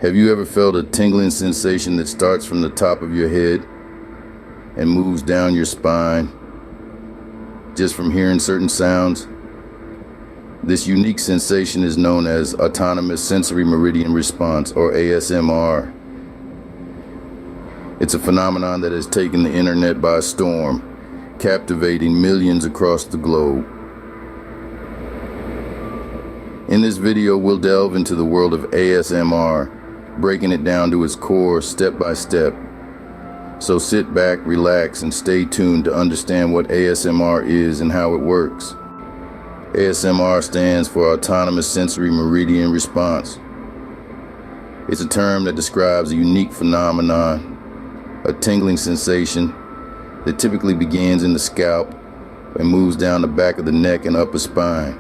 Have you ever felt a tingling sensation that starts from the top of your head and moves down your spine just from hearing certain sounds? This unique sensation is known as Autonomous Sensory Meridian Response, or ASMR. It's a phenomenon that has taken the internet by storm, captivating millions across the globe. In this video, we'll delve into the world of ASMR, breaking it down to its core step by step. So sit back, relax, and stay tuned to understand what ASMR is and how it works. ASMR stands for Autonomous Sensory Meridian Response. It's a term that describes a unique phenomenon, a tingling sensation that typically begins in the scalp and moves down the back of the neck and upper spine.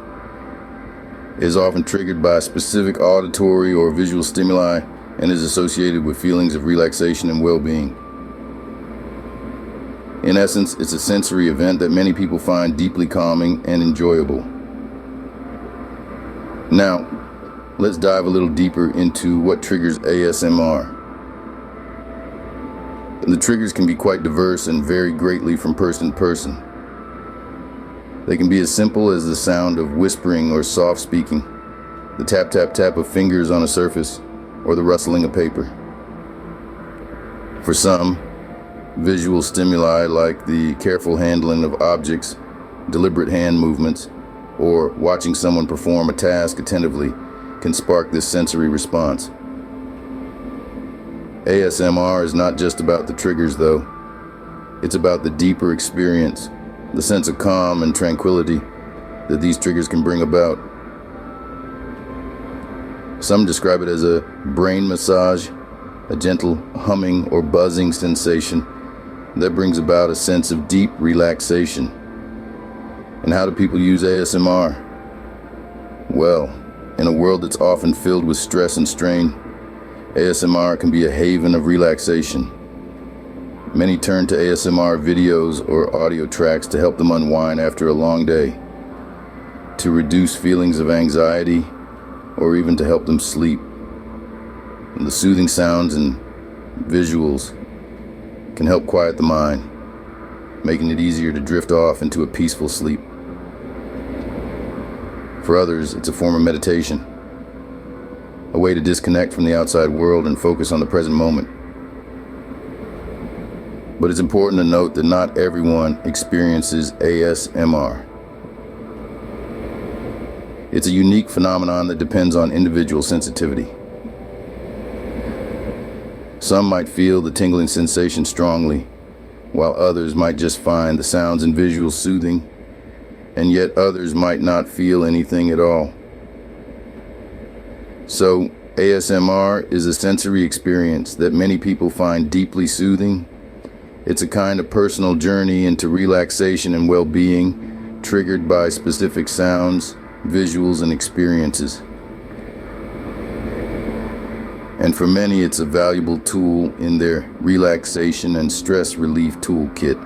It is often triggered by specific auditory or visual stimuli and is associated with feelings of relaxation and well-being. In essence, it's a sensory event that many people find deeply calming and enjoyable. Now, let's dive a little deeper into what triggers ASMR. The triggers can be quite diverse and vary greatly from person to person. They can be as simple as the sound of whispering or soft speaking, the tap tap tap of fingers on a surface, or the rustling of paper. For some, visual stimuli like the careful handling of objects, deliberate hand movements, or watching someone perform a task attentively can spark this sensory response. ASMR is not just about the triggers, though. It's about the deeper experience, the sense of calm and tranquility that these triggers can bring about. Some describe it as a brain massage, a gentle humming or buzzing sensation that brings about a sense of deep relaxation. And how do people use ASMR? Well, in a world that's often filled with stress and strain, ASMR can be a haven of relaxation. Many turn to ASMR videos or audio tracks to help them unwind after a long day, to reduce feelings of anxiety, or even to help them sleep. And the soothing sounds and visuals can help quiet the mind, making it easier to drift off into a peaceful sleep. For others, it's a form of meditation, a way to disconnect from the outside world and focus on the present moment. But it's important to note that not everyone experiences ASMR. It's a unique phenomenon that depends on individual sensitivity. Some might feel the tingling sensation strongly, while others might just find the sounds and visuals soothing, and yet others might not feel anything at all. So, ASMR is a sensory experience that many people find deeply soothing. It's a kind of personal journey into relaxation and well-being, triggered by specific sounds, visuals, and experiences. And for many, it's a valuable tool in their relaxation and stress relief toolkit.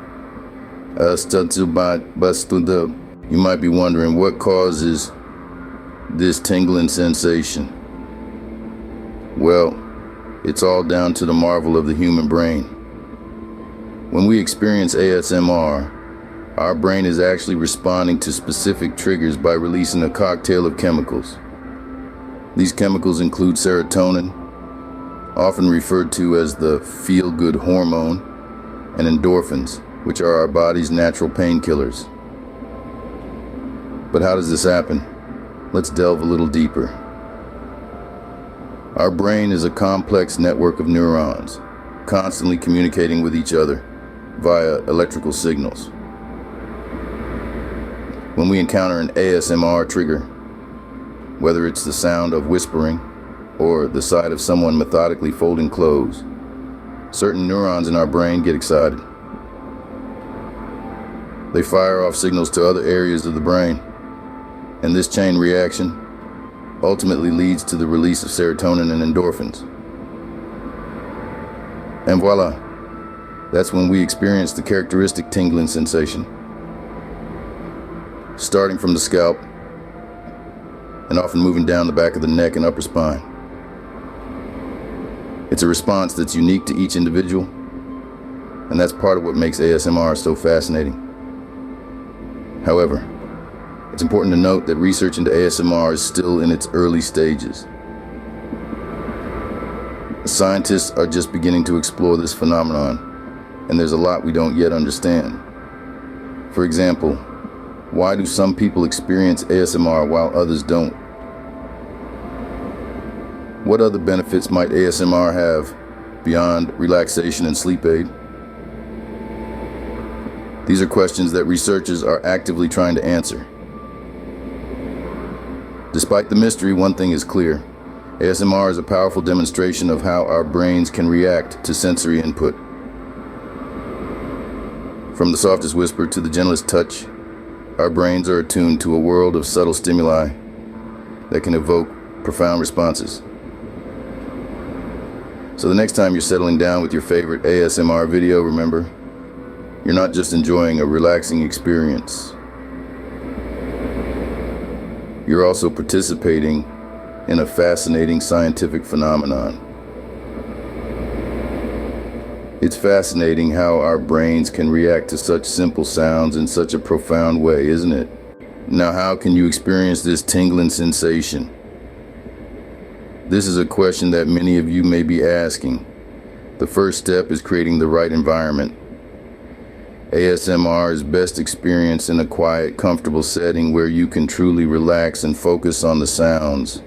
You might be wondering what causes this tingling sensation. Well, it's all down to the marvel of the human brain. When we experience ASMR, our brain is actually responding to specific triggers by releasing a cocktail of chemicals. These chemicals include serotonin, often referred to as the feel-good hormone, and endorphins, which are our body's natural painkillers. But how does this happen? Let's delve a little deeper. Our brain is a complex network of neurons, constantly communicating with each other via electrical signals. When we encounter an ASMR trigger, whether it's the sound of whispering or the sight of someone methodically folding clothes, certain neurons in our brain get excited. They fire off signals to other areas of the brain, and this chain reaction ultimately leads to the release of serotonin and endorphins. And voila, that's when we experience the characteristic tingling sensation. Starting from the scalp and often moving down the back of the neck and upper spine. It's a response that's unique to each individual, and that's part of what makes ASMR so fascinating. However, it's important to note that research into ASMR is still in its early stages. Scientists are just beginning to explore this phenomenon, and there's a lot we don't yet understand. For example, why do some people experience ASMR while others don't? What other benefits might ASMR have beyond relaxation and sleep aid? These are questions that researchers are actively trying to answer. Despite the mystery, one thing is clear. ASMR is a powerful demonstration of how our brains can react to sensory input. From the softest whisper to the gentlest touch, our brains are attuned to a world of subtle stimuli that can evoke profound responses. So the next time you're settling down with your favorite ASMR video, remember, you're not just enjoying a relaxing experience. You're also participating in a fascinating scientific phenomenon. It's fascinating how our brains can react to such simple sounds in such a profound way, isn't it? Now, how can you experience this tingling sensation? This is a question that many of you may be asking. The first step is creating the right environment. ASMR is best experienced in a quiet, comfortable setting where you can truly relax and focus on the sounds.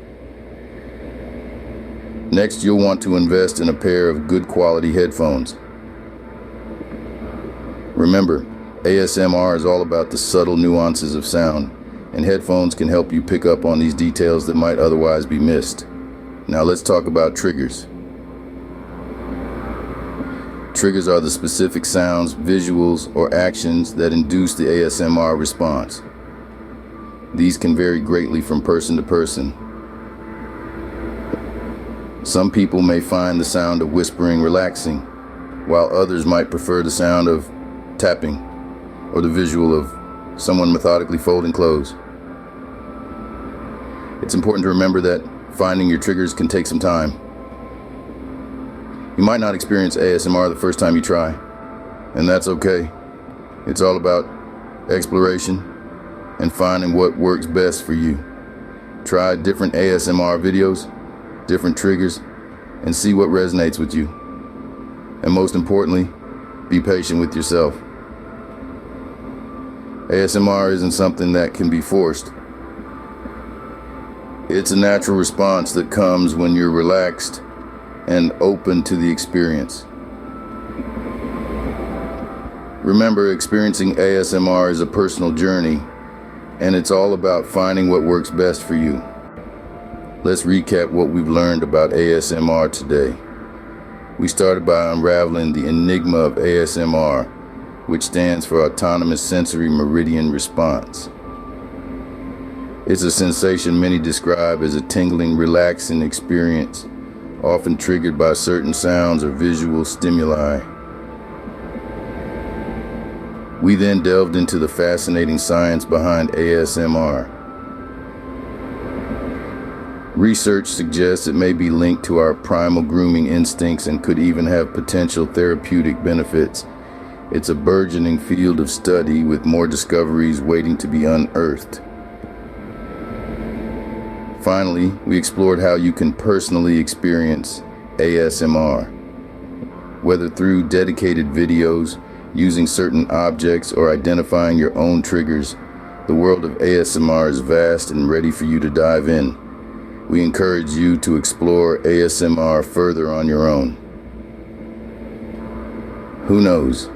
Next, you'll want to invest in a pair of good quality headphones. Remember, ASMR is all about the subtle nuances of sound, and headphones can help you pick up on these details that might otherwise be missed. Now let's talk about triggers. Triggers are the specific sounds, visuals, or actions that induce the ASMR response. These can vary greatly from person to person. Some people may find the sound of whispering relaxing, while others might prefer the sound of tapping or the visual of someone methodically folding clothes. It's important to remember that finding your triggers can take some time. You might not experience ASMR the first time you try, and that's okay. It's all about exploration and finding what works best for you. Try different ASMR videos, different triggers, and see what resonates with you. And most importantly, be patient with yourself. ASMR isn't something that can be forced. It's a natural response that comes when you're relaxed and open to the experience. Remember, experiencing ASMR is a personal journey, and it's all about finding what works best for you. Let's recap what we've learned about ASMR today. We started by unraveling the enigma of ASMR, which stands for Autonomous Sensory Meridian Response. It's a sensation many describe as a tingling, relaxing experience, often triggered by certain sounds or visual stimuli. We then delved into the fascinating science behind ASMR. Research suggests it may be linked to our primal grooming instincts and could even have potential therapeutic benefits. It's a burgeoning field of study with more discoveries waiting to be unearthed. Finally, we explored how you can personally experience ASMR. Whether through dedicated videos, using certain objects, or identifying your own triggers, the world of ASMR is vast and ready for you to dive in. We encourage you to explore ASMR further on your own. Who knows?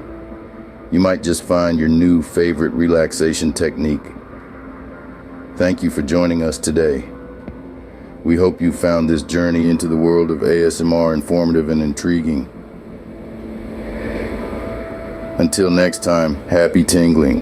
You might just find your new favorite relaxation technique. Thank you for joining us today. We hope you found this journey into the world of ASMR informative and intriguing. Until next time, happy tingling.